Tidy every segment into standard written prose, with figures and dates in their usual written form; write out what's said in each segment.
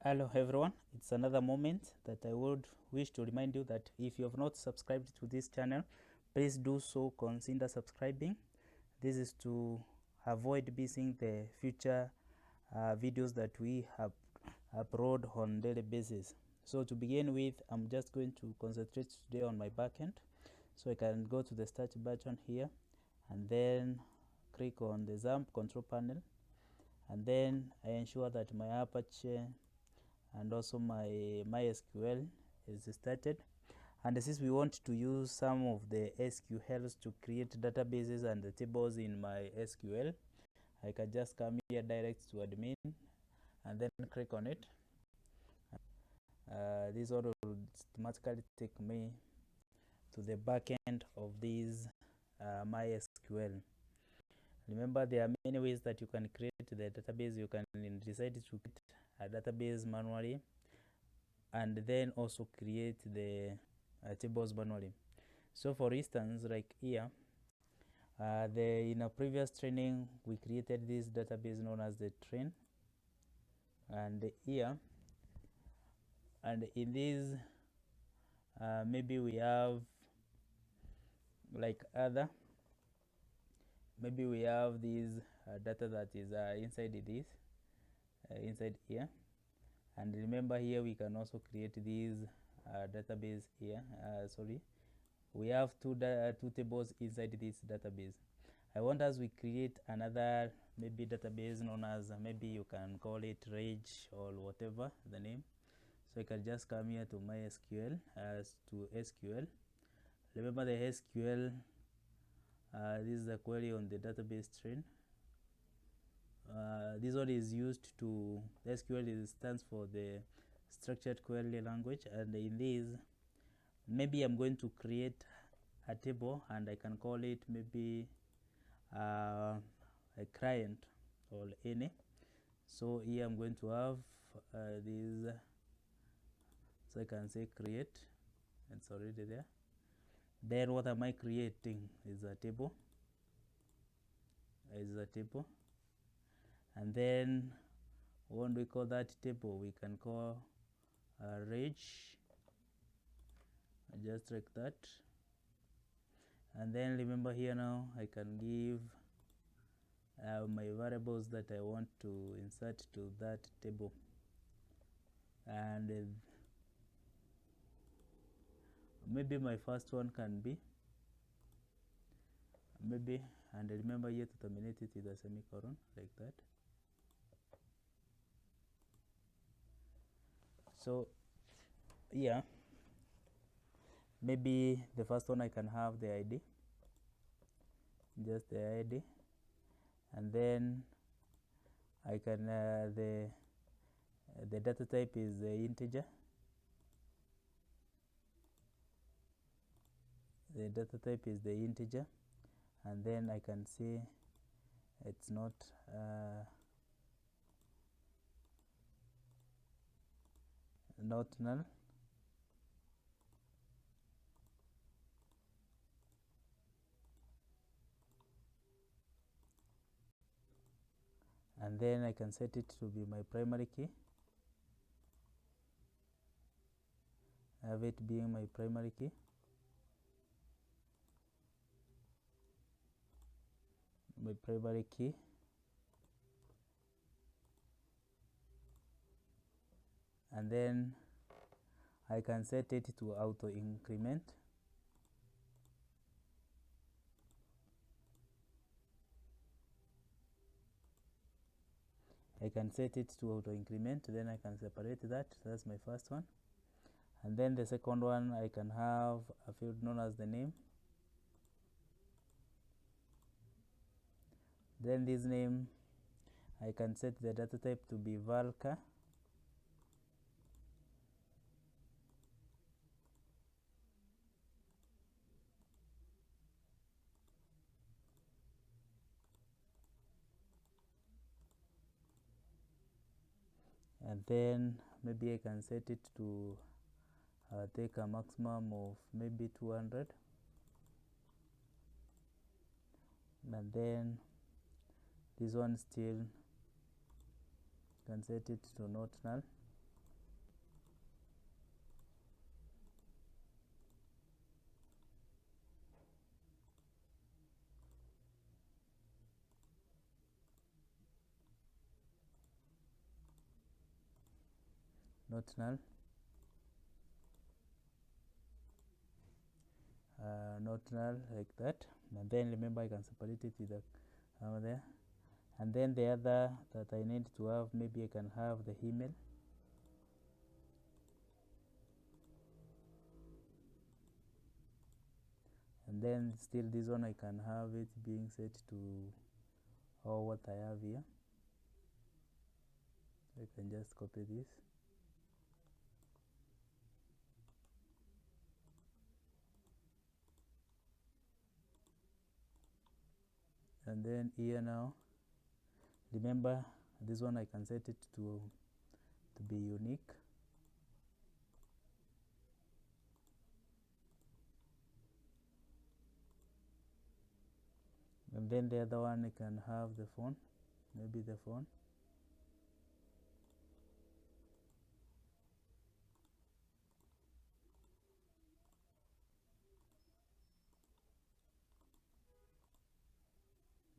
Hello everyone, it's another moment that I would wish to remind you that if you have not subscribed to this channel, please do so. Consider subscribing. This is to avoid missing the future videos that we have upload on daily basis. So to begin with, I'm just going to concentrate today on my backend. So I can go to the start button here and then click on the XAMPP control panel, and then I ensure that my Apache and also my mysql is started. And since we want to use some of the SQLs to create databases and the tables in my SQL, I can just come here direct to admin and then click on it. This order will automatically take me to the back end of this mysql. Remember, there are many ways that you can create the database. You can decide to create a database manually and then also create the tables manually. So for instance, like here, in a previous training, we created this database known as the train, and here, and in this, maybe we have like other, maybe we have this data that is inside this, inside here. And remember, here we can also create this database here. We have two tables inside this database. I want us we create another maybe database known as maybe you can call it rage or whatever the name. So I can just come here to mysql as to SQL. Remember the SQL, this is the query on the database train. This one is used to, SQL stands for the structured query language, and in this maybe I'm going to create a table and I can call it maybe a client or any. So here I'm going to have this, so I can say create, it's already there. Then what am I creating is a table, and then when we call that table, we can call rage, just like that. And then remember here now I can give my variables that I want to insert to that table, and maybe my first one can be maybe, and remember here to terminate it with a semicolon like that. So yeah, maybe the first one I can have the ID, just the ID, and then I can the data type is the integer. The data type is the integer, and then I can say it's not null, and then I can set it to be my primary key, have it being my primary key. And then I can set it to auto increment. I can set it to auto increment, then I can separate that. That's my first one. And then the second one, I can have a field known as the name. Then this name, I can set the data type to be varchar. And then maybe I can set it to take a maximum of maybe 200. And then this one still can set it to not null. not null, not null, like that. And then remember I can separate it with the there. And then the other that I need to have, maybe I can have the email. And then still this one I can have it being set to what I have here. I can just copy this. And then here now, remember this one I can set it to be unique. And then the other one I can have the phone, maybe the phone.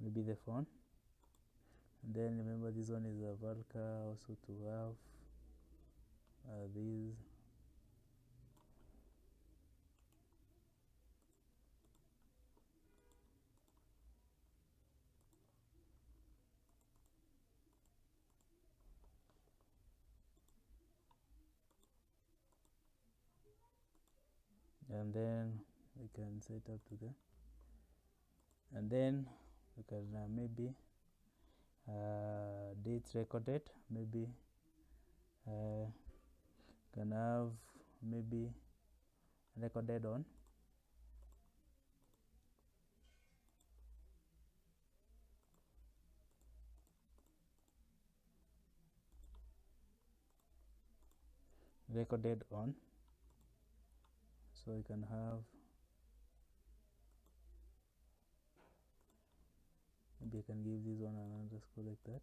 Maybe the phone. And then remember this one is a varchar also to have these. And then we can set up to them. And then we can maybe date recorded, maybe can have maybe recorded on. Recorded on. So you can have, maybe I can give this one an underscore like that.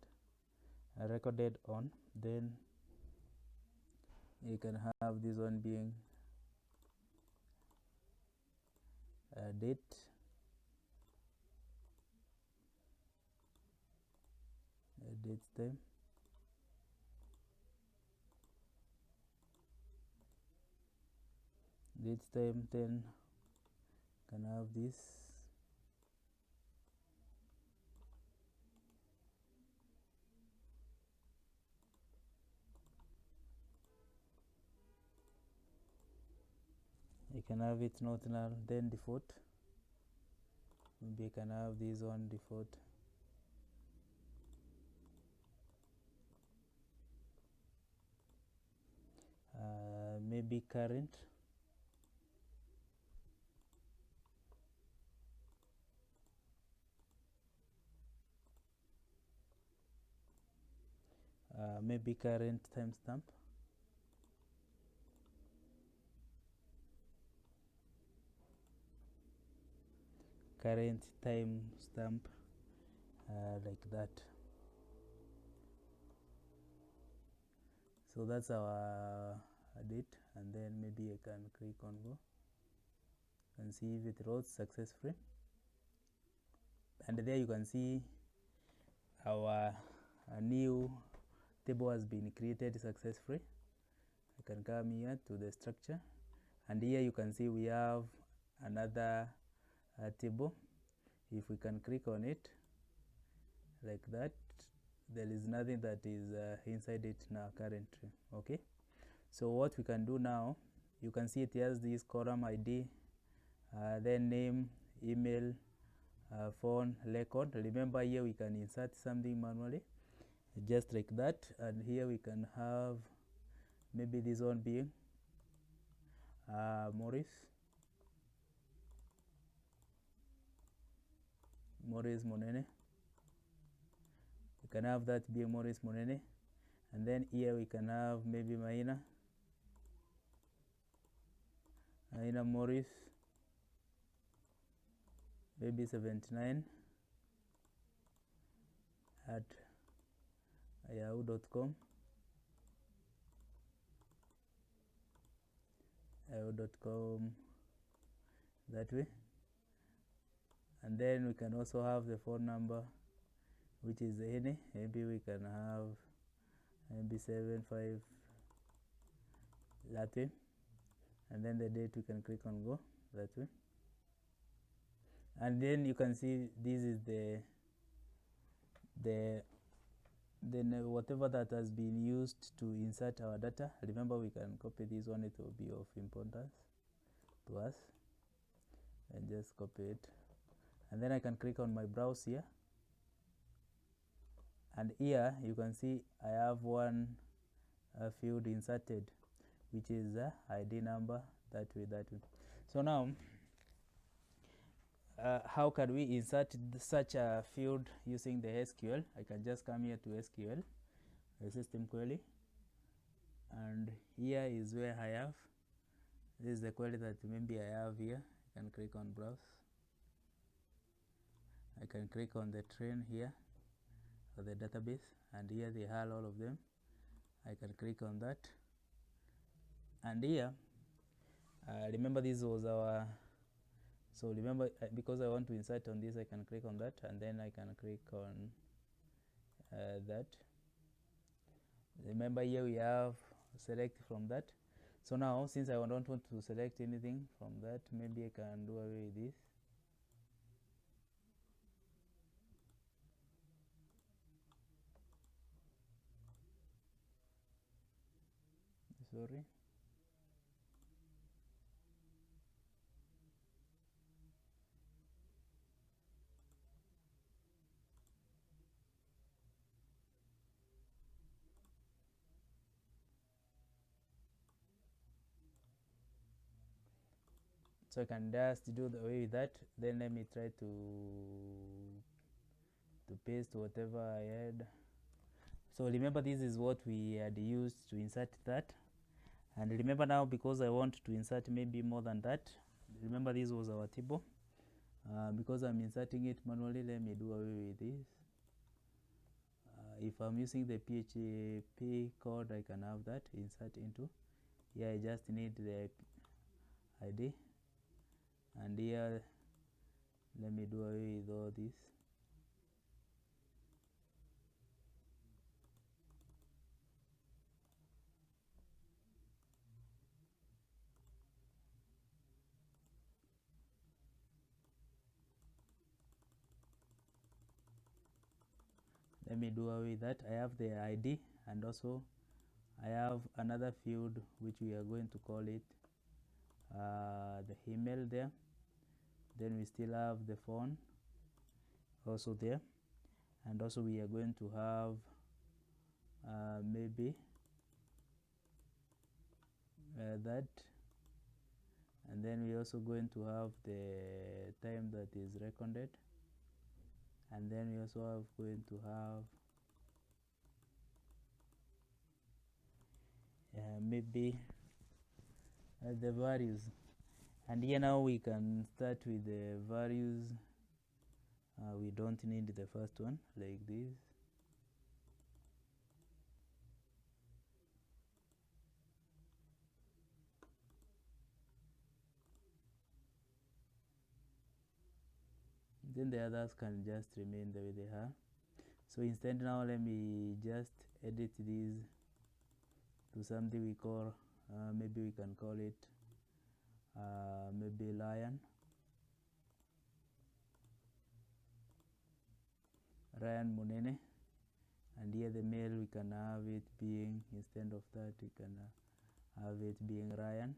Recorded on. Then you can have this one being date. Date time. Date time, then can have this. You can have it not null, then default. Maybe you can have this one default. Maybe current. Maybe current timestamp. Current timestamp, like that. So that's our date, and then maybe I can click on go and see if it loads successfully. And there you can see our new table has been created successfully. I can come here to the structure, and here you can see we have another table. If we can click on it like that, there is nothing that is inside it now currently. Okay, so what we can do now, you can see it has this column ID, then name, email, phone, record. Remember here we can insert something manually, just like that. And here we can have maybe this one being Maurice Monene. We can have that being Maurice Monene. And then here we can have maybe Maina Maurice, maybe 79 at yahoo.com. yahoo.com that way. And then we can also have the phone number, which is any. Maybe we can have maybe 75 that way, and then the date we can click on go that way, and then you can see this is the whatever that has been used to insert our data. Remember, we can copy this one, it will be of importance to us, and just copy it, and then I can click on my browse here, and here you can see I have one field inserted, which is the ID number, that way. So now how can we insert such a field using the SQL? I can just come here to SQL, the system query, and here is where I have, this is the query that maybe I have here. I can click on browse, I can click on the train here for the database, and here they are all of them. I can click on that, and here remember this was our, so remember because I want to insert on this, I can click on that, and then I can click on that. Remember here we have select from that. So now since I don't want to select anything from that, maybe I can do away with this. Sorry. So I can just do the way with that. Then let me try to paste whatever I had. So remember, this is what we had used to insert that, and remember now, because I want to insert maybe more than that, remember this was our table. Because I'm inserting it manually, let me do away with this. If I'm using the PHP code, I can have that insert into here. I just need the ID, and here let me do away with all this. Let me do away with that. I have the ID, and also I have another field which we are going to call it the email there. Then we still have the phone also there, and also we are going to have maybe that, and then we also going to have the time that is recorded, and then we also have going to have maybe the values, and here now we can start with the values. We don't need the first one like this. Then the others can just remain the way they are. So instead now let me just edit these to something we call maybe we can call it maybe Ryan Munene, and here the mail we can have it being, instead of that we can have it being Ryan.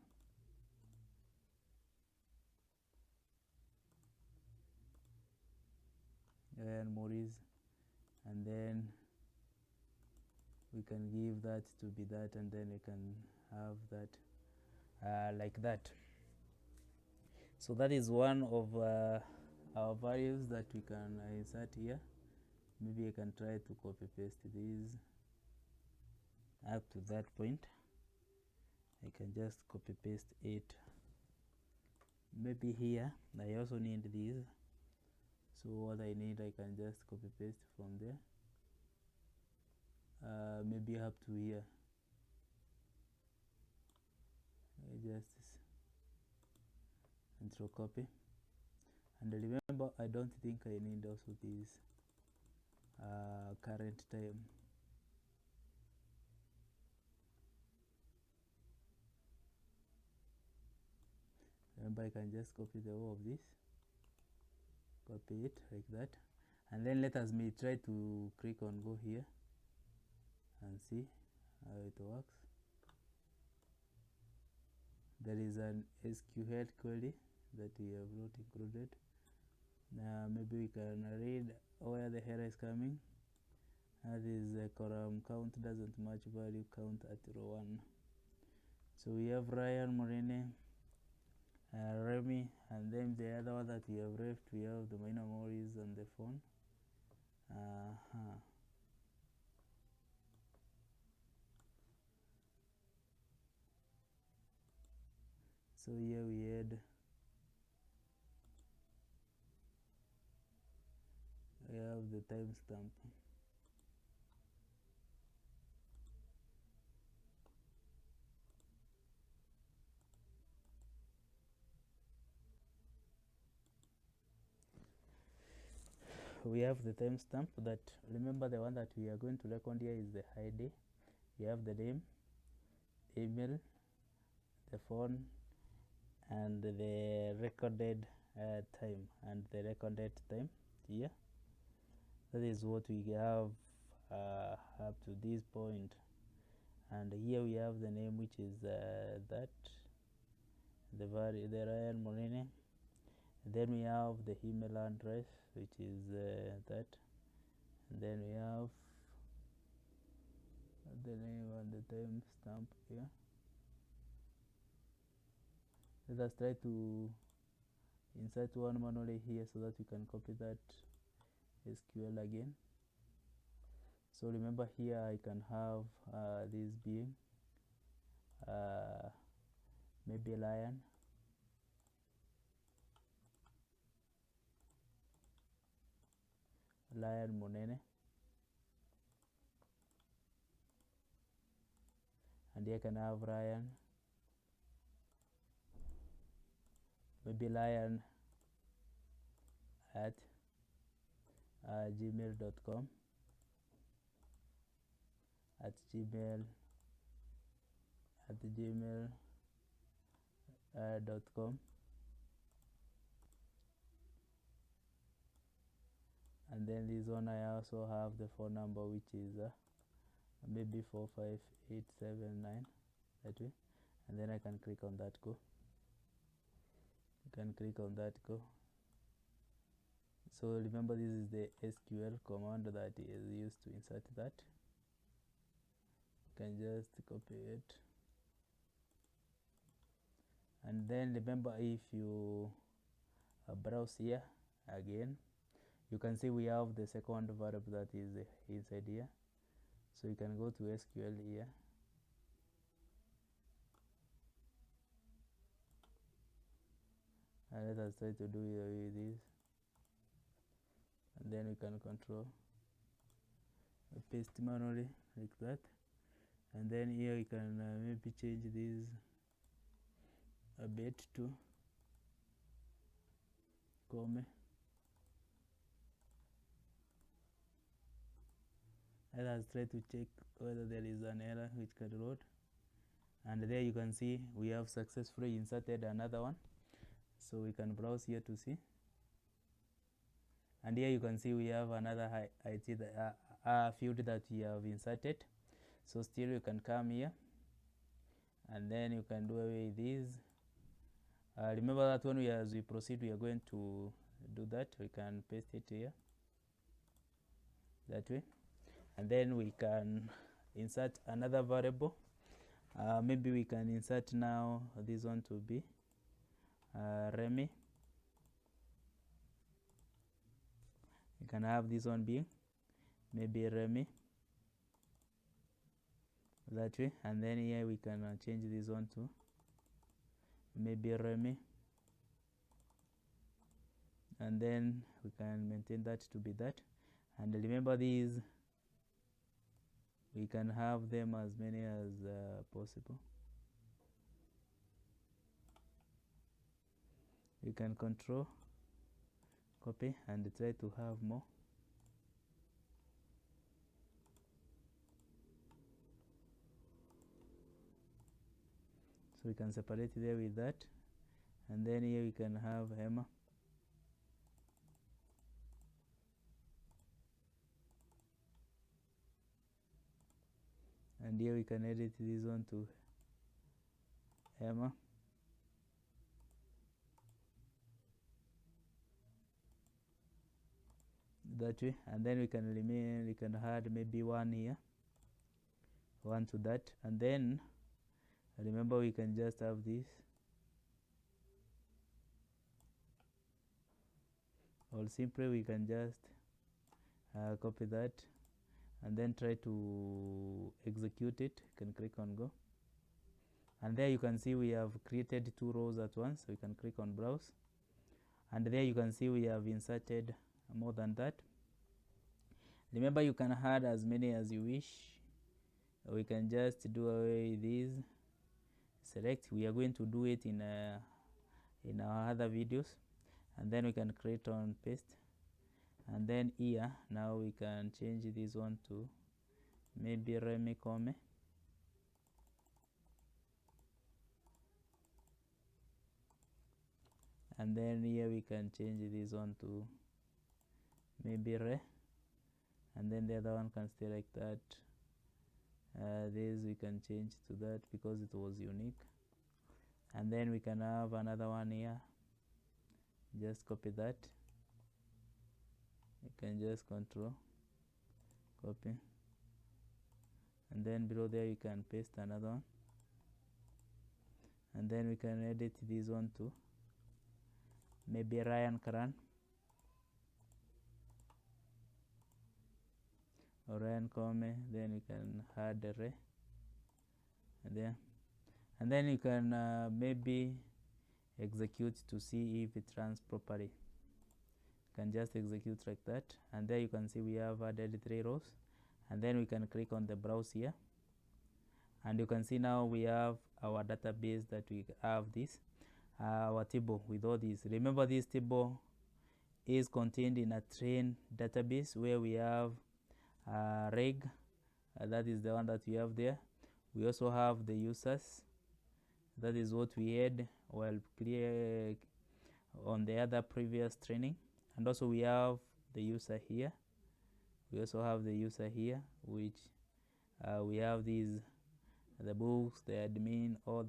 Maurice, and then we can give that to be that, and then we can have that like that. So that is one of our values that we can insert here. Maybe I can try to copy paste these up to that point. I can just copy paste it. Maybe here I also need these, so what I need I can just copy paste from there, maybe up to here. I just control copy, and remember I don't think I need also this current time. remember I can just copy the whole of this, copy it like that, and then let us try to click on go here and see how it works. There is an SQL query that we have not included. Now maybe we can read where the error is coming. That is column count doesn't match value count at row 1. So we have Ryan, Morene, Remy, and then the other one that we have left, we have the minor memories on the phone. So here we have the timestamp. We have the timestamp. That, remember, the one that we are going to record here is the ID. We have the name, email, the phone, and the recorded time, and the recorded time here. That is what we have up to this point. And here we have the name, which is that, the Ryan Morene. Then we have the email address, which is that. And then we have the name and the timestamp here. Let us try to insert one manually here so that we can copy that SQL again. So remember, here I can have this being maybe Lion, Monene, and here I can have Ryan, maybe Lion at gmail.com, at gmail.com, and then this one I also have the phone number, which is maybe 45879, that way, and then I can click on that go. You can click on that go. So remember, this is the SQL command that is used to insert that. You can just copy it, and then remember, if you browse here again, you can see we have the second variable that is inside here. So you can go to SQL here, and let us try to do with this, and then we can control paste manually like that, and then here you can maybe change this a bit to comma. Let us try to check whether there is an error which can load, and there you can see we have successfully inserted another one. So we can browse here to see, and here you can see we have another field that we have inserted. So still you can come here, and then you can do away with this. Remember that when as we proceed, we are going to do that. We can paste it here that way, and then we can insert another variable. Maybe we can insert now this one to be Remy. You can have this one being maybe Remy, that way, and then here we can change this one to maybe Remy, and then we can maintain that to be that. And remember, these we can have them as many as possible. You can control copy and try to have more. So we can separate there with that, and then here we can have hammer, and here we can edit this one to hammer, that way, and then we can add maybe one here, one to that, and then remember we can just have this, or simply we can just copy that and then try to execute it. You can click on go, and there you can see we have created 2 rows at once, so you can click on browse, and there you can see we have inserted more than that. Remember you can add as many as you wish. We can just do away with these, select. We are going to do it in our other videos, and then we can create on paste, and then here now we can change this one to maybe Remy Come, and then here we can change this one to maybe Re, and then the other one can stay like that. This we can change to that because it was unique, and then we can have another one here. Just copy that, you can just control copy, and then below there you can paste another one, and then we can edit this one to maybe Ryan Karan or Ryan Come. Then we can add the Ray there, and then you can maybe execute to see if it runs properly. You can just execute like that, and there you can see we have added 3 rows, and then we can click on the browse here, and you can see now we have our database that we have this our table with all these. Remember, this table is contained in a train database where we have reg, that is the one that we have there. We also have the users, that is what we had while clear on the other previous training, and also we have the user here. We also have the user here, which we have these the books, the admin, all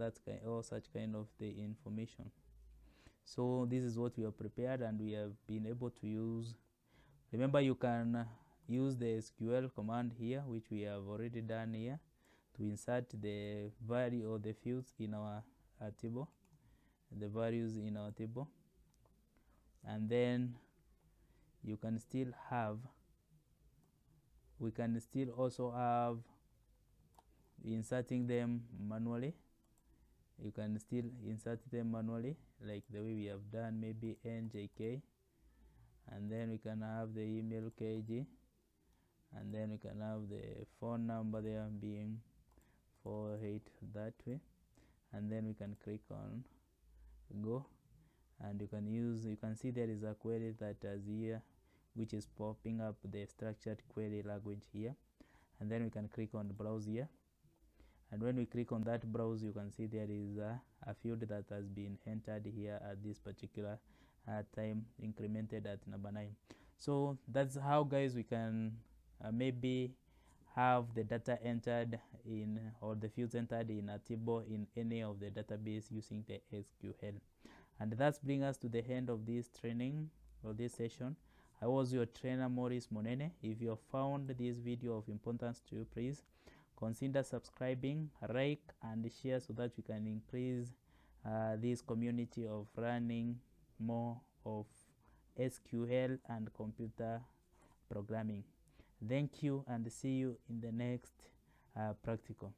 such kind of the information. So this is what we have prepared, and we have been able to use. Remember, you can use the SQL command here, which we have already done here, to insert the value or the fields in our table, the values in our table, and then you can still have, we can still also have inserting them manually. You can still insert them manually like the way we have done, maybe njk, and then we can have the email kg, and then we can have the phone number there being 48 that way, and then we can click on go, and you can see there is a query that is here, which is popping up the structured query language here, and then we can click on browse here, and when we click on that browse, you can see there is a field that has been entered here at this particular time, incremented at number 9. So that's how, guys, we can maybe have the data entered in, or the fields entered in a table in any of the database using the SQL. And that's bring us to the end of this training or this session. I was your trainer, Maurice Monene. If you have found this video of importance to you, please consider subscribing, like, and share so that we can increase this community of running more of SQL and computer programming. Thank you, and see you in the next practical.